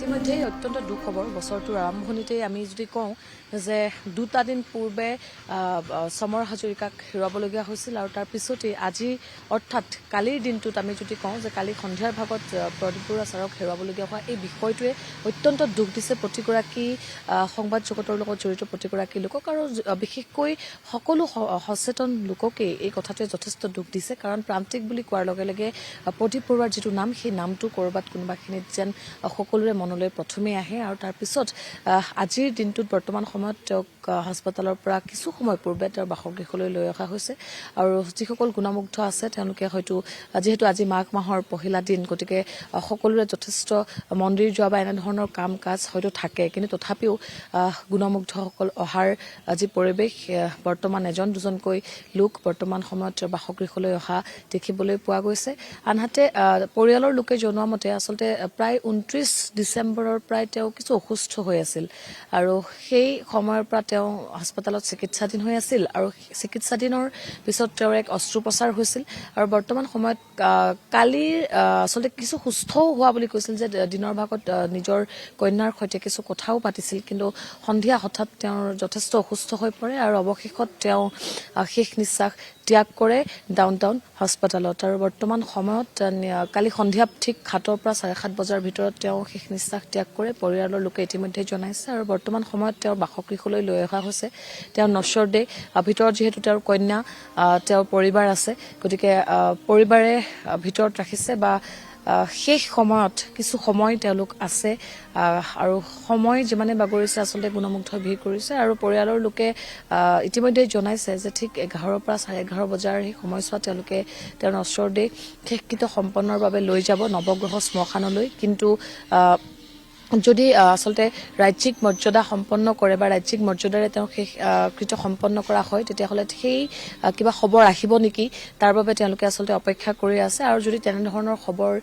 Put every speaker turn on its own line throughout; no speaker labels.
ইতিমধ্যে অত্যন্ত দুখ খবৰ বছৰটোৰ আৰম্ভণিতেই আমি যদি কওঁ যে দুটা দিন পূৰ্বে সমৰ হাজৰিকাক হেৰুৱাবলগীয়া হৈছিল আৰু তাৰ পিছতেই আজি অৰ্থাৎ কালিৰ দিনটোত আমি যদি কওঁ যে কালি সন্ধিয়াৰ ভাগত প্ৰদীপ বৰুৱা ছাৰক হেৰুৱাবলগীয়া হোৱা এই বিষয়টোৱে অত্যন্ত দুখ দিছে প্ৰতিগৰাকী সংবাদ জগতৰ লগত জড়িত প্ৰতিগৰাকী লোকক আৰু বিশেষকৈ সকলো সচেতন লোককেই এই কথাটোৱে যথেষ্ট দুখ দিছে কাৰণ প্ৰান্তিক বুলি কোৱাৰ লগে লগে প্ৰদীপ বৰুৱাৰ যিটো নাম সেই নামটো ক'ৰবাত কোনোবাখিনিত যেন সকলোৰে মনলৈ প্ৰথমেই আহে আৰু তাৰপিছত আজিৰ দিনটোত বৰ্তমান সময়ত তেওঁক হাস্পতালৰ পৰা কিছু সময় পূৰ্বে তেওঁৰ বাসগৃহলৈ লৈ অহা হৈছে আৰু যিসকল গুণমুগ্ধ আছে তেওঁলোকে হয়তো যিহেতু আজি মাঘ মাহৰ পহিলা দিন গতিকে সকলোৰে যথেষ্ট মন্দিৰ যোৱা বা এনেধৰণৰ কাম কাজ হয়তো থাকে কিন্তু তথাপিও গুণমুগ্ধসকল অহাৰ যি পৰিৱেশ বৰ্তমান এজন দুজনকৈ লোক বৰ্তমান সময়ত বাসগৃহলৈ অহা দেখিবলৈ পোৱা গৈছে আনহাতে পৰিয়ালৰ লোকে জনোৱা মতে আচলতে প্ৰায় 29 ডিচেম্বৰৰ পৰাই তেওঁ কিছু অসুস্থ হৈ আছিল আৰু সেই সময়ৰ পৰা তেওঁ হাস্পতালত চিকিৎসাধীন হৈ আছিল আৰু চিকিৎসাধীনৰ পিছত তেওঁৰ এক অস্ত্ৰোপচাৰ হৈছিল আৰু বৰ্তমান সময়ত কালিৰ আচলতে কিছু সুস্থও হোৱা বুলি কৈছিল যে দিনৰ ভাগত নিজৰ কন্যাৰ সৈতে কিছু কথাও পাতিছিল কিন্তু সন্ধিয়া হঠাৎ তেওঁৰ যথেষ্ট অসুস্থ হৈ পৰে আৰু অৱশেষত তেওঁ শেষ নিশ্বাস ত্যাগ কৰে ডাউনটাউন হাস্পতালত আৰু বৰ্তমান সময়ত কালি সন্ধিয়া ঠিক 7ৰ পৰা 7:30 বজাৰ ভিতৰত তেওঁ শেষ নিশ্বাস ত্যাগ কৰে পৰিয়ালৰ লোকে ইতিমধ্যে জনাইছে আৰু বৰ্তমান সময়ত তেওঁৰ বাসগৃহলৈ লৈ অহা হৈছে তেওঁ নশ্বৰদে ভিতৰত যিহেতু তেওঁৰ কন্যা তেওঁৰ পৰিবাৰ আছে গতিকে পৰিবাৰে ভিতৰত ৰাখিছে বা শেষ সময়ত কিছু সময় তেওঁলোক আছে আৰু সময় যিমানে বাগৰিছে আচলতে গুণমুগ্ধ ভিৰ কৰিছে আৰু পৰিয়ালৰ লোকে ইতিমধ্যে জনাইছে যে ঠিক 11ৰ পৰা 11:30 বজাৰ সেই সময়ছোৱাত তেওঁলোকে তেওঁৰ নশ্বৰদে শেষকৃত্য সম্পন্নৰ বাবে লৈ যাব নৱগ্ৰহ শ্মশানলৈ কিন্তু যদি আচলতে ৰাজ্যিক মৰ্যাদা সম্পন্ন কৰে বা ৰাজ্যিক মৰ্যাদাৰে তেওঁ শেষ কৃত্য সম্পন্ন কৰা হয় তেতিয়াহ'লে সেই কিবা খবৰ আহিব নেকি তাৰ বাবে তেওঁলোকে আচলতে অপেক্ষা কৰি আছে আৰু যদি তেনেধৰণৰ খবৰ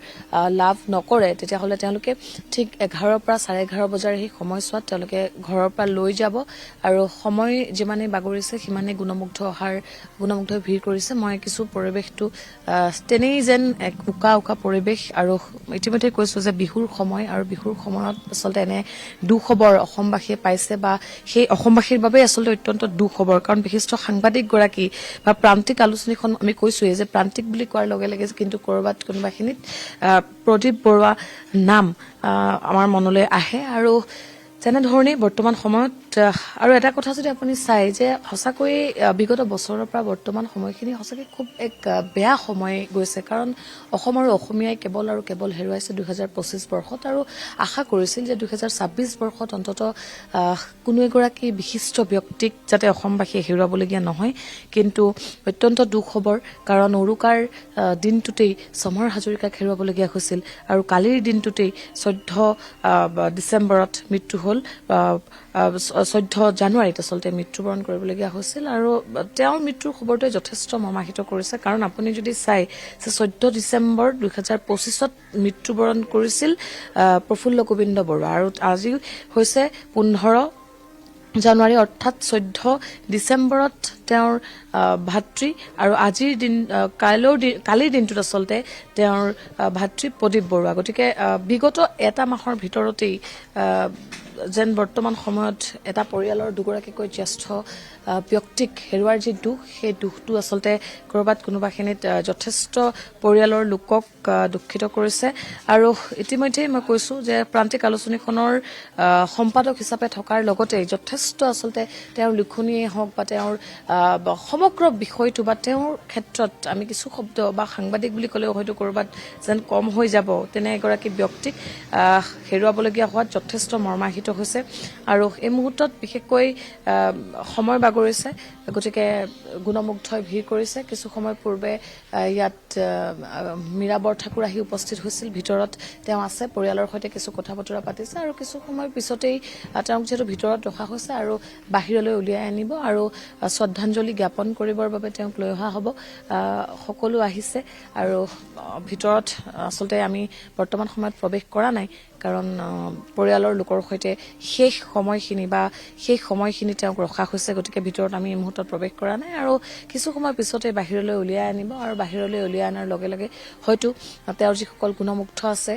লাভ নকৰে তেতিয়াহ'লে তেওঁলোকে ঠিক 11ৰ পৰা 11:30 বজাৰ সেই সময়ছোৱাত তেওঁলোকে ঘৰৰ পৰা লৈ যাব আৰু সময় যিমানে বাগৰিছে সিমানে গুণমুগ্ধ ভিৰ কৰিছে মই কিছু পৰিৱেশটো তেনেই যেন এক উকা পৰিৱেশ আৰু ইতিমধ্যে কৈছো যে বিহুৰ সময় আৰু বিহুৰ সময়ত আচলতে এনে দুখ খবৰ অসমবাসীয়ে পাইছে বা সেই অসমবাসীৰ বাবে আচলতে অত্যন্ত দুখ খবৰ কাৰণ বিশিষ্ট সাংবাদিক গৰাকী বা প্ৰান্তিক আলোচনীখন আমি কৈছোৱে যে প্ৰান্তিক বুলি কোৱাৰ লগে লগে কিন্তু কৰবাত কোনোবাখিনিত প্ৰদীপ বৰুৱা নাম আমাৰ মনলৈ আহে আৰু তেনেধৰণে বৰ্তমান সময়ত আৰু এটা কথা যদি আপুনি চাই যে সঁচাকৈ বিগত বছৰৰ পৰা বৰ্তমান সময়খিনি সঁচাকৈ খুব এক বেয়া সময় গৈছে কাৰণ অসম আৰু অসমীয়াই কেৱল আৰু কেৱল হেৰুৱাইছে 2025 বৰ্ষত আৰু আশা কৰিছিল যে 2026 বৰ্ষত অন্ততঃ কোনো এগৰাকী বিশিষ্ট ব্যক্তিক যাতে অসমবাসীয়ে হেৰুৱাবলগীয়া নহয় কিন্তু অত্যন্ত দুখ খবৰ কাৰণ উৰুকাৰ দিনটোতেই সমৰ হাজৰিকাক হেৰুৱাবলগীয়া হৈছিল আৰু কালিৰ দিনটোতেই 14 ডিচেম্বৰত মৃত্যু হ'ল 14 জানুৱাৰীত আচলতে মৃত্যুবৰণ কৰিবলগীয়া হৈছিল আৰু তেওঁৰ মৃত্যুৰ খবৰটোৱে যথেষ্ট মৰ্মাহিত কৰিছে কাৰণ আপুনি যদি চাই যে 14 ডিচেম্বৰ 2025ত মৃত্যুবৰণ কৰিছিল প্ৰফুল্ল গোবিন্দ বৰুৱা আৰু আজি হৈছে 15 জানুৱাৰী অৰ্থাৎ 14 ডিচেম্বৰত তেওঁৰ ভাতৃ আৰু আজিৰ দিন কালিৰ দিনটোত আচলতে তেওঁৰ ভাতৃ প্ৰদীপ বৰুৱা গতিকে বিগত এটা মাহৰ ভিতৰতেই যেন বৰ্তমান সময়ত এটা পৰিয়ালৰ দুগৰাকীকৈ জ্যেষ্ঠ ব্যক্তিক হেৰুৱাৰ যি দুখ সেই দুখটো আচলতে কৰবাত কোনোবাখিনিত যথেষ্ট পৰিয়ালৰ লোকক দুখিত কৰিছে আৰু ইতিমধ্যে মই কৈছো যে প্ৰান্তিক আলোচনীখনৰ সম্পাদক হিচাপে থকাৰ লগতে যথেষ্ট আচলতে তেওঁৰ লিখনিয়ে হওক বা তেওঁৰ সমগ্ৰ বিষয়টো বা তেওঁৰ ক্ষেত্ৰত আমি কিছু শব্দ বা সাংবাদিক বুলি ক'লেও হয়তো কৰবাত যেন কম হৈ যাব তেনে এগৰাকী ব্যক্তিক হেৰুৱাবলগীয়া হোৱাত যথেষ্ট মৰ্মাহিত হৈছে আৰু এই মুহূৰ্তত বিশেষকৈ সময় বাগৰিছে গতিকে গুণমুগ্ধই ভিৰ কৰিছে কিছু সময় পূৰ্বে ইয়াত মীৰা বৰঠাকুৰ আহি উপস্থিত হৈছিল ভিতৰত তেওঁ আছে পৰিয়ালৰ সৈতে কিছু কথা বতৰা পাতিছে আৰু কিছু সময় পিছতেই তেওঁক যিহেতু ভিতৰত ৰখা হৈছে আৰু বাহিৰলৈ উলিয়াই আনিব আৰু শ্ৰদ্ধাঞ্জলি জ্ঞাপন কৰিবৰ বাবে তেওঁক লৈ অহা হ'ব সকলো আহিছে আৰু ভিতৰত আচলতে আমি বৰ্তমান সময়ত প্ৰৱেশ কৰা নাই কাৰণ পৰিয়ালৰ লোকৰ সৈতে শেষ সময়খিনি তেওঁক ৰখা হৈছে গতিকে ভিতৰত আমি এই মুহূৰ্তত প্ৰৱেশ কৰা নাই আৰু কিছু সময় পিছতে বাহিৰলৈ উলিয়াই আনিব আৰু বাহিৰলৈ উলিয়াই অনাৰ লগে লগে হয়তো তেওঁৰ যিসকল গুণমুগ্ধ আছে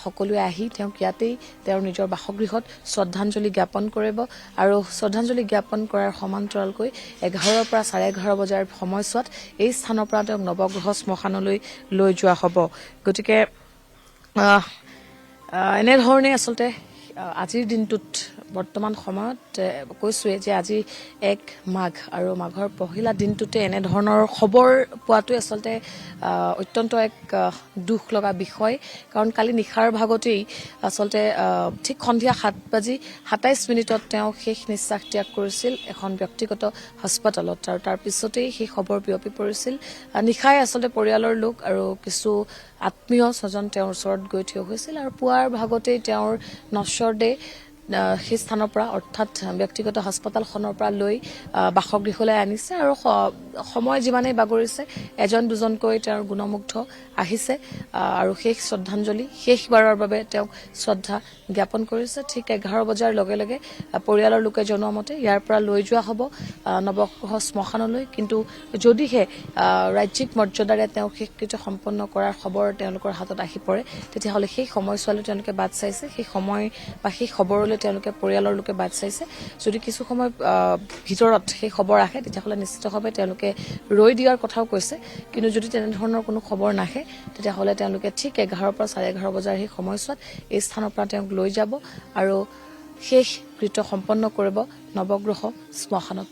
সকলোৱে আহি তেওঁক ইয়াতেই তেওঁৰ নিজৰ বাসগৃহত শ্ৰদ্ধাঞ্জলি জ্ঞাপন কৰিব আৰু শ্ৰদ্ধাঞ্জলি জ্ঞাপন কৰাৰ সমান্তৰালকৈ 11 পৰা 11:30 বজাৰ সময়ছোৱাত এই স্থানৰ পৰা তেওঁক নৱগ্ৰহ শ্মশানলৈ লৈ যোৱা হ'ব গতিকে এনেধৰণে আচলতে আজিৰ দিনটোত বৰ্তমান সময়ত কৈছোৱে যে আজি 1 মাঘ আৰু মাঘৰ পহিলা দিনটোতে এনেধৰণৰ খবৰ পোৱাটো আচলতে অত্যন্ত এক দুখ লগা বিষয় কাৰণ কালি নিশাৰ ভাগতেই আচলতে ঠিক সন্ধিয়া 7:27 তেওঁ শেষ নিশ্বাস ত্যাগ কৰিছিল এখন ব্যক্তিগত হাস্পতালত আৰু তাৰ পিছতেই সেই খবৰ বিয়পি পৰিছিল নিশাই আচলতে পৰিয়ালৰ লোক আৰু কিছু আত্মীয় স্বজন তেওঁৰ ওচৰত গৈ থিয় হৈছিল আৰু পুৱাৰ ভাগতেই তেওঁৰ নশ্বৰ দেহ সেই স্থানৰ পৰা অৰ্থাৎ ব্যক্তিগত হাস্পতালখনৰ পৰা লৈ বাসগৃহলৈ আনিছে আৰু সময় যিমানেই বাগৰিছে এজন দুজনকৈ তেওঁৰ গুণমুগ্ধ আহিছে আৰু শেষ শ্ৰদ্ধাঞ্জলি শেষবাৰৰ বাবে তেওঁক শ্ৰদ্ধা জ্ঞাপন কৰিছে ঠিক 11 বজাৰ লগে লগে পৰিয়ালৰ লোকে জনোৱা মতে ইয়াৰ পৰা লৈ যোৱা হ'ব নৱগ্ৰহ শ্মশানলৈ কিন্তু যদিহে ৰাজ্যিক মৰ্যাদাৰে তেওঁ শেষকৃত্য সম্পন্ন কৰাৰ খবৰ তেওঁলোকৰ হাতত আহি পৰে তেতিয়াহ'লে সেই সময়ছোৱালৈ তেওঁলোকে বাট চাইছে সেই সময় বা সেই খবৰলৈ তেওঁলোকে পৰিয়ালৰ লোকে বাট চাইছে যদি কিছু সময় ভিতৰত সেই খবৰ আহে তেতিয়াহ'লে নিশ্চিতভাৱে তেওঁলোকে ৰৈ দিয়াৰ কথাও কৈছে কিন্তু যদি তেনেধৰণৰ কোনো খবৰ নাহে তেতিয়াহ'লে তেওঁলোকে ঠিক 11 পৰা 11:30 বজাৰ সেই সময়ছোৱাত এই স্থানৰ পৰা তেওঁক লৈ যাব আৰু শেষ কৃত্য সম্পন্ন কৰিব নৱগ্ৰহ শ্মশানত